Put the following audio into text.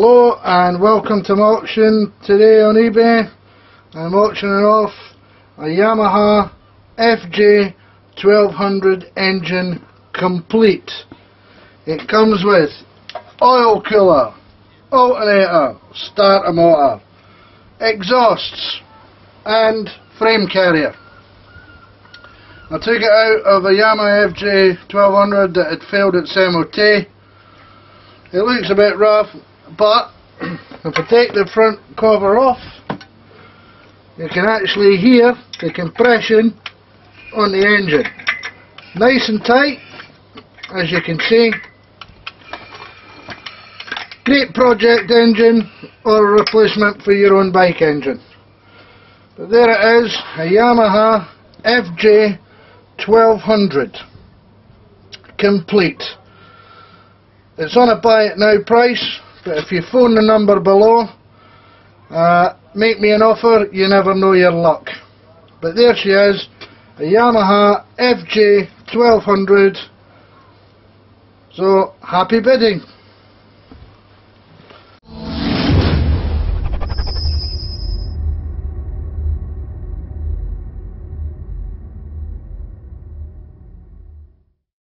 Hello and welcome to my auction today on eBay. I'm auctioning off a Yamaha FJ1200 engine complete. It comes with oil cooler, alternator, starter motor, exhausts and frame carrier. I took it out of a Yamaha FJ1200 that had failed its MOT. It looks a bit rough, but if I take the front cover off, you can actually hear the compression on the engine. Nice and tight, as you can see. Great project engine or a replacement for your own bike engine. But there it is, a Yamaha FJ1200 complete. It's on a buy it now price, but if you phone the number below, make me an offer, you never know your luck. But there she is, a Yamaha FJ1200. So happy bidding.